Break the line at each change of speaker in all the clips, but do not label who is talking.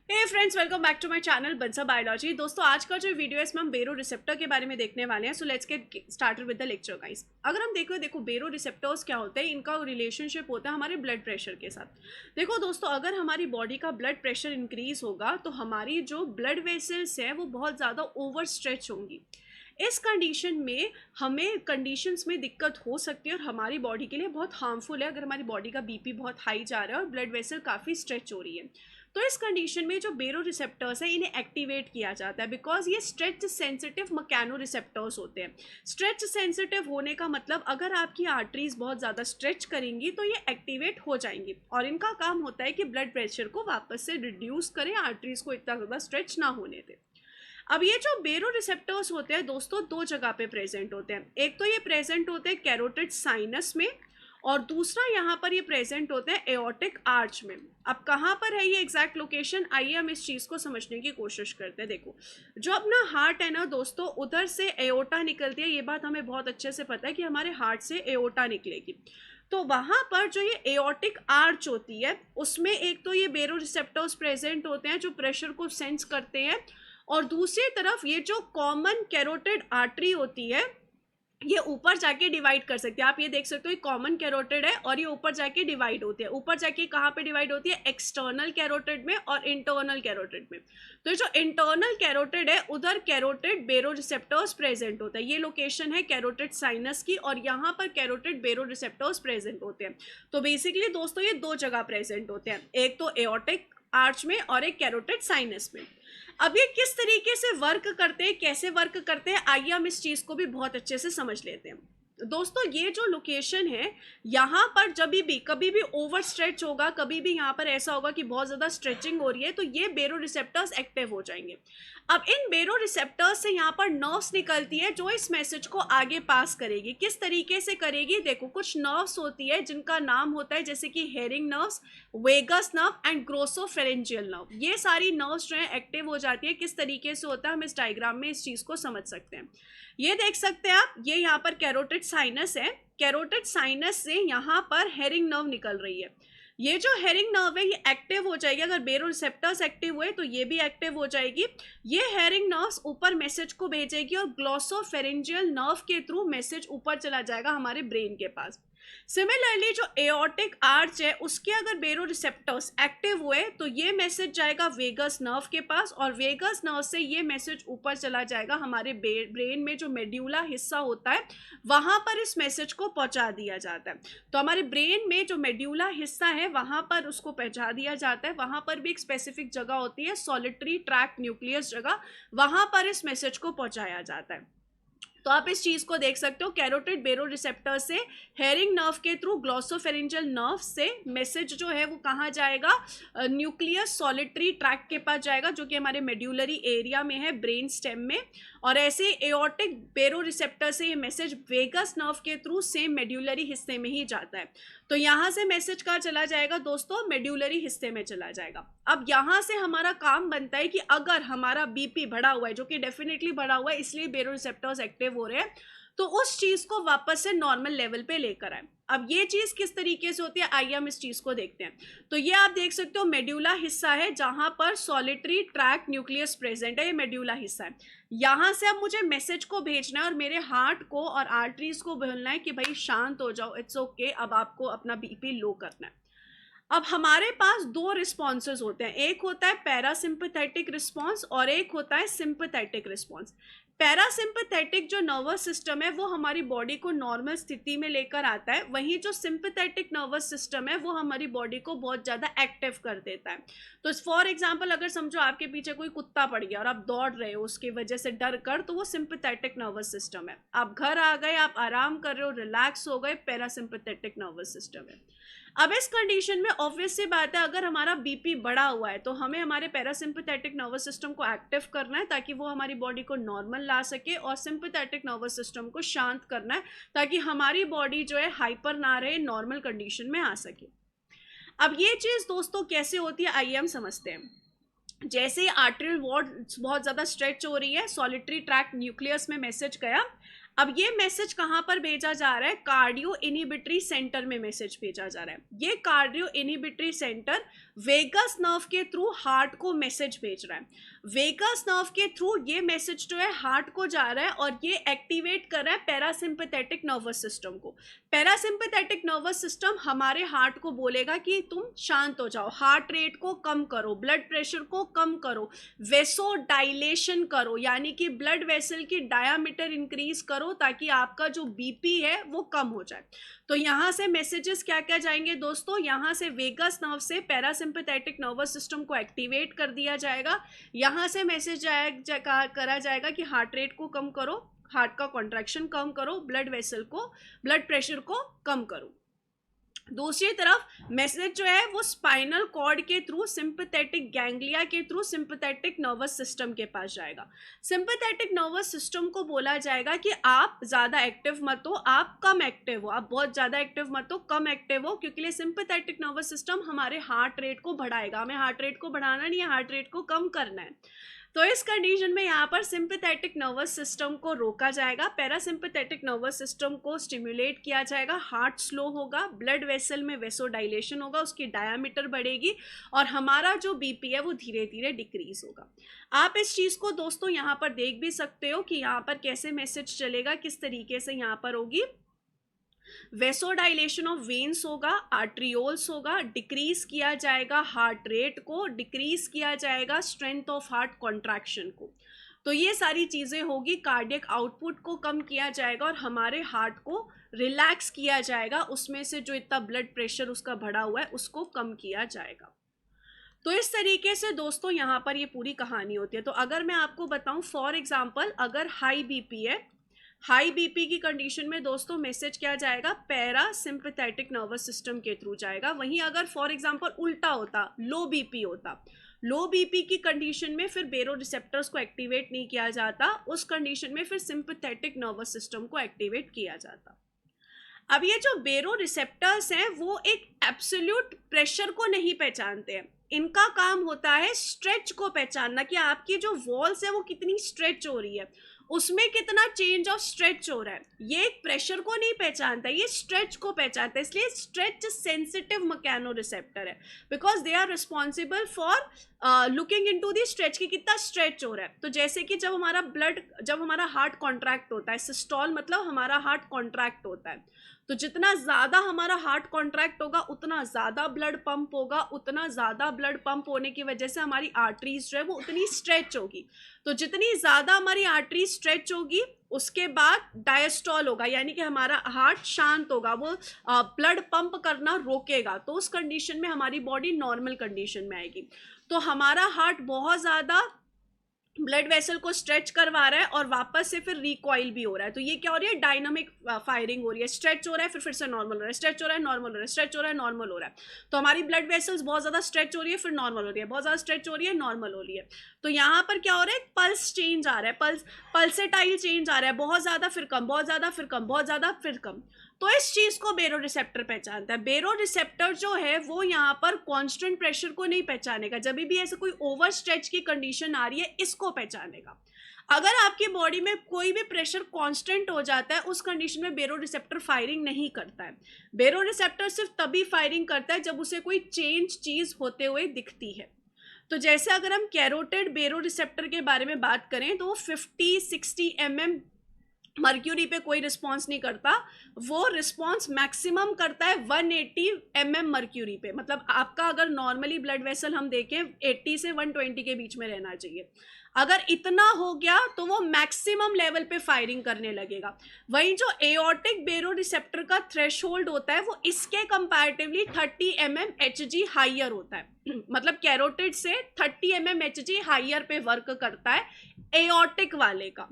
Hey friends, welcome back to my channel बंसा biology. दोस्तों, आज का जो वीडियो है इसमें हम बेरो रिसेप्टर के बारे में देखने वाले हैं। So let's get started with the lecture guys. अगर हम देखो बेरो रिसेप्टर्स क्या होते हैं, इनका रिलेशनशिप होता है हमारे ब्लड प्रेशर के साथ। देखो दोस्तों, अगर हमारी बॉडी का ब्लड प्रेशर इंक्रीज होगा तो हमारी जो ब्लड वेसल्स हैं वो बहुत ज़्यादा ओवर स्ट्रेच होंगी। इस कंडीशन में हमें कंडीशंस में दिक्कत हो सकती है और हमारी बॉडी के लिए बहुत हार्मफुल है। अगर हमारी बॉडी का बीपी बहुत हाई जा रहा है और ब्लड वेसल काफ़ी स्ट्रेच हो रही है तो इस कंडीशन में जो बेरो रिसेप्टर्स है इन्हें एक्टिवेट किया जाता है, बिकॉज ये स्ट्रेच सेंसिटिव मकैनो रिसेप्टर्स होते हैं। स्ट्रेच सेंसिटिव होने का मतलब अगर आपकी आर्टरीज बहुत ज़्यादा स्ट्रेच करेंगी तो ये एक्टिवेट हो जाएंगी और इनका काम होता है कि ब्लड प्रेशर को वापस से रिड्यूस करें, आर्टरीज को इतना ज़्यादा स्ट्रेच ना होने दें। अब ये जो बेरो रिसेप्टर्स होते हैं दोस्तों, दो जगह पे प्रेजेंट होते हैं। एक तो ये प्रेजेंट होते हैं कैरोटिड साइनस में और दूसरा यहाँ पर ये प्रेजेंट होते हैं एओर्टिक आर्च में। अब कहाँ पर है ये एग्जैक्ट लोकेशन, आइए हम इस चीज़ को समझने की कोशिश करते हैं। देखो, जो अपना हार्ट है ना दोस्तों, उधर से एओर्टा निकलती है। ये बात हमें बहुत अच्छे से पता है कि हमारे हार्ट से एओर्टा निकलेगी। तो वहाँ पर जो ये एओर्टिक आर्च होती है उसमें एक तो ये बेरो रिसेप्टर्स प्रेजेंट होते हैं जो प्रेशर को सेंस करते हैं, और दूसरी तरफ ये जो कॉमन कैरोटिड आर्टरी होती है ये ऊपर जाके डिवाइड कर सकती है। आप ये देख सकते हो, ये कॉमन कैरोटिड है और ये ऊपर जाके डिवाइड होती है। ऊपर जाके कहाँ पे डिवाइड होती है? एक्सटर्नल कैरोटिड में और इंटरनल कैरोटिड में। तो जो इंटरनल कैरोटिड है उधर कैरोटिड बेरो रिसेप्टर्स प्रेजेंट होता है। ये लोकेशन है कैरोटिड साइनस की और यहाँ पर कैरोटिड बेरो रिसेप्टर्स प्रेजेंट होते हैं। तो बेसिकली दोस्तों ये दो जगह प्रेजेंट होते हैं, एक तो एओर्टिक आर्च में और एक कैरोटिड साइनस में। अब ये किस तरीके से वर्क करते हैं, कैसे वर्क करते हैं, आइए हम इस चीज़ को भी बहुत अच्छे से समझ लेते हैं। दोस्तों, ये जो लोकेशन है यहाँ पर जब भी कभी भी ओवर स्ट्रेच होगा, कभी भी यहाँ पर ऐसा होगा कि बहुत ज़्यादा स्ट्रेचिंग हो रही है तो ये बेरो रिसेप्टर्स एक्टिव हो जाएंगे। अब इन बेरो रिसेप्टर्स से यहाँ पर नर्व्स निकलती है जो इस मैसेज को आगे पास करेगी। किस तरीके से करेगी? देखो, कुछ नर्व्स होती है जिनका नाम होता है जैसे कि Hering nerves, vagus nerve and glossopharyngeal nerve. ये सारी नर्व्स जो है एक्टिव हो जाती है। किस तरीके से होता है हम इस डायग्राम में इस चीज़ को समझ सकते हैं। ये देख सकते हैं आप, ये यहाँ पर कैरोटिड साइनस है। कैरोटिड साइनस से यहाँ पर हेरिंग नर्व निकल रही है। ये जो हेरिंग नर्व है ये एक्टिव हो जाएगी। अगर बेरो रिसेप्टर्स एक्टिव हुए तो ये भी एक्टिव हो जाएगी। ये हेरिंग नर्व्स ऊपर मैसेज को भेजेगी और ग्लोसोफेरेंजियल नर्व के थ्रू मैसेज ऊपर चला जाएगा हमारे ब्रेन के पास। सिमिलरली जो एओर्टिक आर्च है उसके अगर बेरो रिसेप्टर्स एक्टिव हुए तो ये मैसेज जाएगा वेगस नर्व के पास और वेगस नर्व से ये मैसेज ऊपर चला जाएगा हमारे ब्रेन में जो मेड्यूला हिस्सा होता है वहाँ पर इस मैसेज को पहुँचा दिया जाता है। तो हमारे ब्रेन में जो मेड्यूला हिस्सा है वहाँ पर उसको पहुँचा दिया जाता है। वहाँ पर भी एक स्पेसिफिक जगह होती है, सॉलिटरी ट्रैक न्यूक्लियस जगह, वहाँ पर इस मैसेज को पहुँचाया जाता है। तो आप इस चीज को देख सकते हो, कैरोटिड बेरो रिसेप्टर से हेरिंग नर्व के थ्रू ग्लोसोफेरेंजियल नर्व से मैसेज जो है वो कहाँ जाएगा? न्यूक्लियस सॉलिटरी ट्रैक के पास जाएगा जो कि हमारे मेड्यूलरी एरिया में है, ब्रेन स्टेम में। और ऐसे एओर्टिक बेरो रिसेप्टर से ये मैसेज वेगस नर्व के थ्रू सेम मेड्यूलरी हिस्से में ही जाता है। तो यहाँ से मैसेज कहाँ चला जाएगा दोस्तों? मेड्यूलरी हिस्से में चला जाएगा। अब यहाँ से हमारा काम बनता है कि अगर हमारा बीपी बढ़ा हुआ है, जो कि डेफिनेटली बढ़ा हुआ है इसलिए बेरो रिसेप्टर्स एक्टिव हो रहे हैं, तो उस चीज को वापस से नॉर्मल लेवल पे लेकर आए। अब ये चीज किस तरीके से होती है, आइए हम इस चीज को देखते हैं। तो ये आप देख सकते हो मेड्यूला हिस्सा है जहां पर सॉलिटरी ट्रैक न्यूक्लियस प्रेजेंट है। ये मेड्यूला हिस्सा है। यहां से अब मुझे मैसेज को भेजना है और मेरे हार्ट को और आर्टरीज को बोलना है कि भाई शांत हो जाओ, इट्स ओके, अब आपको अपना बीपी लो करना है। अब हमारे पास दो रिस्पॉन्सेज होते हैं, एक होता है पैरासिम्पथेटिक रिस्पॉन्स और एक होता है सिंपथेटिक रिस्पॉन्स। पैरासिम्पथेटिक जो नर्वस सिस्टम है वो हमारी बॉडी को नॉर्मल स्थिति में लेकर आता है, वहीं जो सिंपथेटिक नर्वस सिस्टम है वो हमारी बॉडी को बहुत ज़्यादा एक्टिव कर देता है। तो फॉर एग्जांपल, अगर समझो आपके पीछे कोई कुत्ता पड़ गया और आप दौड़ रहे हो उसकी वजह से डर कर, तो वो सिंपथेटिक नर्वस सिस्टम है। आप घर आ गए, आप आराम कर रहे हो, रिलैक्स हो गए, पैरासिम्पथेटिक नर्वस सिस्टम है। अब इस कंडीशन में ऑब्वियस सी बात है, अगर हमारा बीपी बढ़ा हुआ है तो हमें हमारे पैरासिम्पथेटिक नर्वस सिस्टम को एक्टिव करना है ताकि वो हमारी बॉडी को नॉर्मल ला सके, और सिंपथेटिक नर्वस सिस्टम को शांत करना है ताकि हमारी बॉडी जो है हाइपर ना रहे, नॉर्मल कंडीशन में आ सके। अब ये चीज़ दोस्तों कैसे होती है आइए हम समझते हैं। जैसे ही आर्टरियल वॉल बहुत ज़्यादा स्ट्रेच हो रही है, सॉलिटरी ट्रैक न्यूक्लियस में मैसेज गया, अब ये मैसेज कहाँ पर भेजा जा रहा है, कार्डियो इनहिबिटरी सेंटर में मैसेज भेजा जा रहा है। ये cardio inhibitory centre vagus nerve के थ्रू हार्ट को मैसेज भेज रहा है। वेगस नर्व के थ्रू ये मैसेज जो है हार्ट को जा रहा है और ये एक्टिवेट कर रहा है पैरासिम्पैथेटिक नर्वस सिस्टम को। पैरासिम्पैथेटिक नर्वस सिस्टम हमारे हार्ट को बोलेगा कि तुम शांत हो जाओ, हार्ट रेट को कम करो, ब्लड प्रेशर को कम करो, वेसो डायलेशन करो, यानी कि ब्लड वेसल की डायामीटर इंक्रीज करो ताकि आपका जो बीपी है वो कम हो जाए। तो यहाँ से मैसेजेस क्या क्या जाएंगे दोस्तों, यहाँ से वेगस नर्व से पैरासिम्पैथेटिक नर्वस सिस्टम को एक्टिवेट कर दिया जाएगा। यहाँ से मैसेज करा जाएगा कि हार्ट रेट को कम करो, हार्ट का कॉन्ट्रैक्शन कम करो, ब्लड वेसल को, ब्लड प्रेशर को कम करो। दूसरी तरफ मैसेज जो है वो स्पाइनल कॉर्ड के थ्रू सिंपैथेटिक गैंग्लिया के थ्रू सिंपैथेटिक नर्वस सिस्टम के पास जाएगा। सिंपैथेटिक नर्वस सिस्टम को बोला जाएगा कि आप ज़्यादा एक्टिव मत हो, आप कम एक्टिव हो, आप बहुत ज़्यादा एक्टिव मत हो, कम एक्टिव हो, क्योंकि सिंपैथेटिक नर्वस सिस्टम हमारे हार्ट रेट को बढ़ाएगा। हमें हार्ट रेट को बढ़ाना नहीं है, हार्ट रेट को कम करना है। तो इस कंडीशन में यहाँ पर सिंपैथेटिक नर्वस सिस्टम को रोका जाएगा, पैरासिम्पैथेटिक नर्वस सिस्टम को स्टिम्युलेट किया जाएगा, हार्ट स्लो होगा, ब्लड वेसल में वेसोडाइलेशन होगा, उसकी डायामीटर बढ़ेगी और हमारा जो बीपी है वो धीरे धीरे डिक्रीज होगा। आप इस चीज़ को दोस्तों यहाँ पर देख भी सकते हो कि यहाँ पर कैसे मैसेज चलेगा, किस तरीके से यहाँ पर होगी। वेसोडाइलेशन ऑफ वेन्स होगा, आर्ट्रियोल्स होगा, डिक्रीज किया जाएगा हार्ट रेट को, डिक्रीज किया जाएगा स्ट्रेंथ ऑफ हार्ट कॉन्ट्रैक्शन को। तो ये सारी चीज़ें होगी, कार्डियक आउटपुट को कम किया जाएगा और हमारे हार्ट को रिलैक्स किया जाएगा, उसमें से जो इतना ब्लड प्रेशर उसका बढ़ा हुआ है उसको कम किया जाएगा। तो इस तरीके से दोस्तों यहाँ पर ये पूरी कहानी होती है। तो अगर मैं आपको बताऊँ फॉर एग्जाम्पल, अगर हाई बीपी है, हाई बीपी की कंडीशन में दोस्तों मैसेज क्या जाएगा, पैरासिम्पैथेटिक नर्वस सिस्टम के थ्रू जाएगा। वहीं अगर फॉर एग्जांपल उल्टा होता, लो बीपी होता, लो बीपी की कंडीशन में फिर बेरो रिसेप्टर्स को एक्टिवेट नहीं किया जाता, उस कंडीशन में फिर सिंपैथेटिक नर्वस सिस्टम को एक्टिवेट किया जाता। अब ये जो बेरो रिसेप्टर्स हैं वो एक एब्सोल्यूट प्रेशर को नहीं पहचानते हैं, इनका काम होता है स्ट्रेच को पहचानना कि आपकी जो वॉल्स है वो कितनी स्ट्रेच हो रही है, उसमें कितना चेंज ऑफ स्ट्रेच हो रहा है। ये एक प्रेशर को नहीं पहचानता, ये स्ट्रेच को पहचानता है, इसलिए स्ट्रेच सेंसिटिव मैकेनो रिसेप्टर है, because they are responsible for looking into the stretch कि कितना स्ट्रेच हो रहा है। तो जैसे कि जब हमारा हार्ट कॉन्ट्रैक्ट होता है, सिस्टोल मतलब हमारा हार्ट कॉन्ट्रैक्ट होता है, तो जितना ज़्यादा हमारा हार्ट कॉन्ट्रैक्ट होगा उतना ज़्यादा ब्लड पंप होगा, उतना ज़्यादा ब्लड पंप होने की वजह से हमारी आर्टरीज जो है वो उतनी स्ट्रेच होगी। तो जितनी ज़्यादा हमारी आर्टरी स्ट्रेच होगी उसके बाद डायस्टॉल होगा, यानी कि हमारा हार्ट शांत होगा, वो ब्लड पंप करना रोकेगा। तो उस कंडीशन में हमारी बॉडी नॉर्मल कंडीशन में आएगी। तो हमारा हार्ट बहुत ज़्यादा ब्लड वेसल को स्ट्रेच करवा रहा है और वापस से फिर रिकॉइल भी हो रहा है। तो ये क्या हो रही है, डायनामिक फायरिंग हो रही है, स्ट्रेच हो रहा है फिर से नॉर्मल हो रहा है, स्ट्रेच हो रहा है नॉर्मल हो रहा है, स्ट्रेच हो रहा है नॉर्मल हो रहा है। तो हमारी ब्लड वेसल्स बहुत ज़्यादा स्ट्रेच हो रही है फिर नॉर्मल हो रही है, बहुत ज़्यादा स्ट्रेच हो रही है नॉर्मल हो रही है। तो यहाँ पर क्या हो रहा है, पल्स चेंज आ रहा है, पल्सेटाइल चेंज आ रहा है, बहुत ज़्यादा फिर कम, बहुत ज़्यादा फिर कम, बहुत ज़्यादा फिर कम। तो इस चीज़ को बेरो रिसेप्टर पहचानता है। बेरो रिसेप्टर जो है वो यहाँ पर कांस्टेंट प्रेशर को नहीं पहचानेगा, जब भी ऐसे कोई ओवर स्ट्रेच की कंडीशन आ रही है इसको पहचानेगा। अगर आपकी बॉडी में कोई भी प्रेशर कांस्टेंट हो जाता है उस कंडीशन में बेरो रिसेप्टर फायरिंग नहीं करता है। बेरो रिसेप्टर सिर्फ तभी फायरिंग करता है जब उसे कोई चेंज चीज़ होते हुए दिखती है। तो जैसे अगर हम कैरोटिड बेरो रिसेप्टर के बारे में बात करें तो 50-60 mm मर्क्यूरी पे कोई रिस्पॉन्स नहीं करता, वो रिस्पॉन्स मैक्सिमम करता है 180 mm मर्क्यूरी पे। मतलब आपका अगर नॉर्मली ब्लड वेसल हम देखें 80 से 120 के बीच में रहना चाहिए, अगर इतना हो गया तो वो मैक्सिमम लेवल पे फायरिंग करने लगेगा। वहीं जो एओर्टिक बेरो रिसेप्टर का थ्रेशोल्ड होता है वो इसके कंपैरेटिवली 30 mm Hg हाइयर होता है। मतलब कैरोटिड से 30 mm Hg हाइयर पे वर्क करता है एओर्टिक वाले का।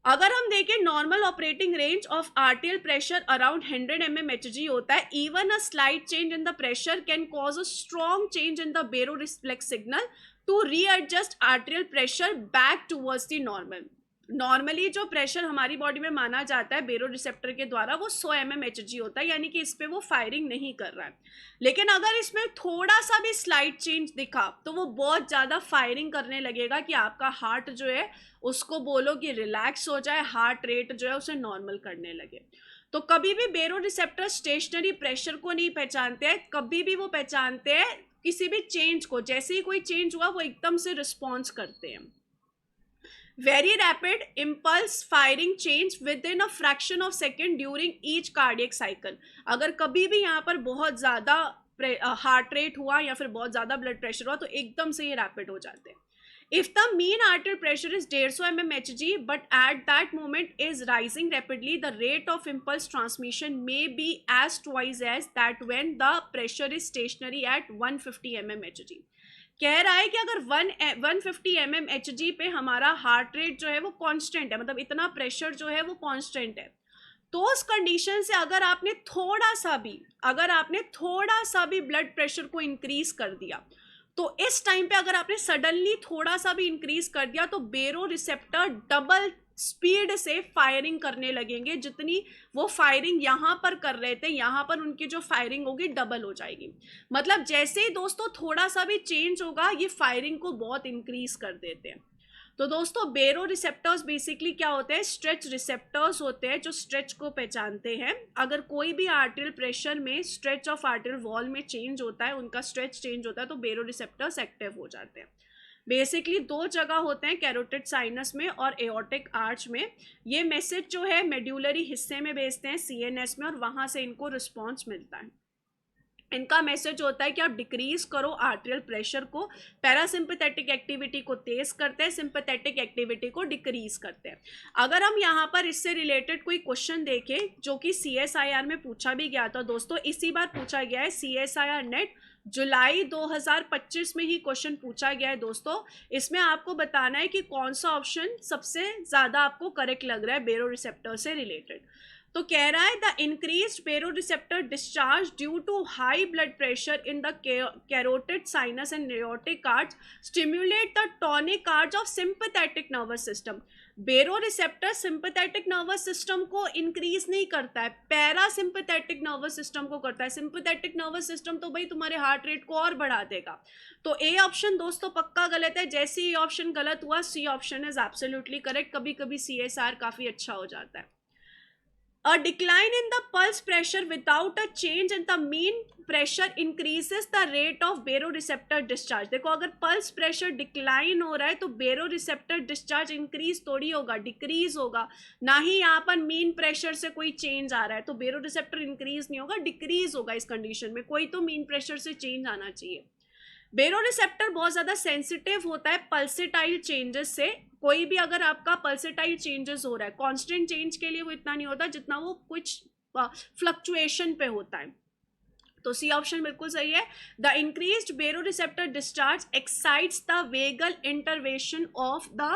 अगर हम देखें normal operating range of arterial pressure around 100 mm Hg होता है। Even a slight change in the pressure can cause a strong change in the baroreflex signal to readjust arterial pressure back towards the normal. Normally जो pressure हमारी body में माना जाता है बेरो receptor के द्वारा वो 100 mmHg होता है, यानी कि इस पे वो फायरिंग नहीं कर रहा है। लेकिन अगर इसमें थोड़ा सा भी स्लाइट चेंज दिखा तो वो बहुत ज़्यादा फायरिंग करने लगेगा कि आपका हार्ट जो है उसको बोलो कि रिलैक्स हो जाए, हार्ट रेट जो है उसे नॉर्मल करने लगे। तो कभी भी बेरो रिसेप्टर स्टेशनरी प्रेशर को नहीं पहचानते हैं, कभी भी वो पहचानते हैं किसी भी चेंज को। जैसे ही कोई चेंज हुआ वो एकदम से रिस्पॉन्स करते हैं। Very rapid impulse firing change with in a fraction of second during each cardiac cycle. अगर कभी भी यहाँ पर बहुत ज़्यादा हार्ट रेट हुआ या फिर बहुत ज़्यादा ब्लड प्रेशर हुआ तो एकदम से ये रैपिड हो जाते हैं। If the mean arterial pressure is 150 mmHg but at that moment is rising rapidly, the rate of impulse transmission may be as twice as that when the pressure is stationary at 150 mmHg. कह रहा है कि अगर 150 mmHg पे हमारा heart rate जो है वो कांस्टेंट है, मतलब इतना प्रेशर जो है वो कांस्टेंट है, तो उस कंडीशन से अगर आपने थोड़ा सा भी ब्लड प्रेशर को इंक्रीज कर दिया, तो इस टाइम पे अगर आपने सडनली थोड़ा सा भी इंक्रीज कर दिया तो बेरो रिसेप्टर डबल स्पीड से फायरिंग करने लगेंगे। जितनी वो फायरिंग यहाँ पर कर रहे थे, यहाँ पर उनकी जो फायरिंग होगी डबल हो जाएगी। मतलब जैसे ही दोस्तों थोड़ा सा भी चेंज होगा ये फायरिंग को बहुत इंक्रीज कर देते हैं। तो दोस्तों बेरो रिसेप्टर्स बेसिकली क्या होते हैं, स्ट्रेच रिसेप्टर्स होते हैं जो स्ट्रेच को पहचानते हैं। अगर कोई भी आर्टेरियल प्रेशर में स्ट्रेच ऑफ आर्टेरियल वॉल में चेंज होता है, उनका स्ट्रेच चेंज होता है, तो बेरो रिसेप्टर्स एक्टिव हो जाते हैं। बेसिकली दो जगह होते हैं, कैरोटिड साइनस में और एओर्टिक आर्च में। ये मैसेज जो है मेड्यूलरी हिस्से में भेजते हैं सीएनएस में, और वहाँ से इनको रिस्पॉन्स मिलता है। इनका मैसेज होता है कि आप डिक्रीज करो आर्टेरियल प्रेशर को, पैरासिम्पथेटिक एक्टिविटी को तेज करते हैं, सिंपथेटिक एक्टिविटी को डिक्रीज करते हैं। अगर हम यहाँ पर इससे रिलेटेड कोई क्वेश्चन देखें जो कि CSIR में पूछा भी गया था दोस्तों, इसी बार पूछा गया है, CSIR नेट जुलाई 2025 में ही क्वेश्चन पूछा गया है दोस्तों। इसमें आपको बताना है कि कौन सा ऑप्शन सबसे ज़्यादा आपको करेक्ट लग रहा है बेरो रिसेप्टर से रिलेटेड। तो कह रहा है the increased baro receptor discharge due to high blood pressure in the carotid sinus and aortic arch stimulate the tonic arch of sympathetic nervous system. Baro receptor sympathetic nervous system को increase नहीं करता है, parasympathetic nervous system को करता है। Sympathetic nervous system तो भाई तुम्हारे हार्ट रेट को और बढ़ा देगा। तो ए ऑप्शन दोस्तों पक्का गलत है। जैसे ये ऑप्शन गलत हुआ C option is absolutely correct. कभी कभी CSR काफी अच्छा हो जाता है। A decline in the pulse pressure without a change in the mean pressure increases the rate of baroreceptor discharge। देखो अगर पल्स प्रेशर डिक्लाइन हो रहा है तो बेरोरिसेप्टर डिस्चार्ज इंक्रीज थोड़ी होगा, डिक्रीज होगा। ना ही यहाँ पर मीन प्रेशर से कोई चेंज आ रहा है, तो बेरोरिसेप्टर इंक्रीज नहीं होगा, डिक्रीज होगा। इस कंडीशन में कोई तो मीन प्रेशर से चेंज आना चाहिए। बेरोरिसेप्टर बहुत ज़्यादा सेंसिटिव होता है पल्सेटाइल चेंजेस से। कोई भी अगर आपका पल्सेटाइल चेंजेस हो रहा है, कांस्टेंट चेंज के लिए वो इतना नहीं होता जितना वो कुछ फ्लक्चुएशन पे होता है। तो सी ऑप्शन बिल्कुल सही है। The increased baroreceptor discharge excites the vagal innervation of the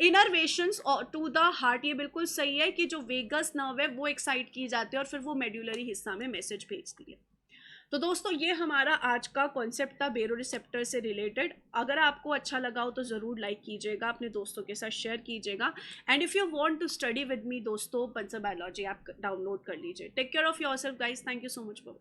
innervations to the heart. ये बिल्कुल सही है कि जो वेगस नर्व है वो एक्साइट की जाती है और फिर वो मेड्यूलरी हिस्सा में मैसेज भेजती है। तो दोस्तों ये हमारा आज का कॉन्सेप्ट था बेरोरिसेप्टर से रिलेटेड। अगर आपको अच्छा लगा हो तो ज़रूर लाइक कीजिएगा, अपने दोस्तों के साथ शेयर कीजिएगा। And if you want to study with me दोस्तों, बंसल बायोलॉजी ऐप डाउनलोड कर लीजिए। Take care of yourself guys. Thank you so much for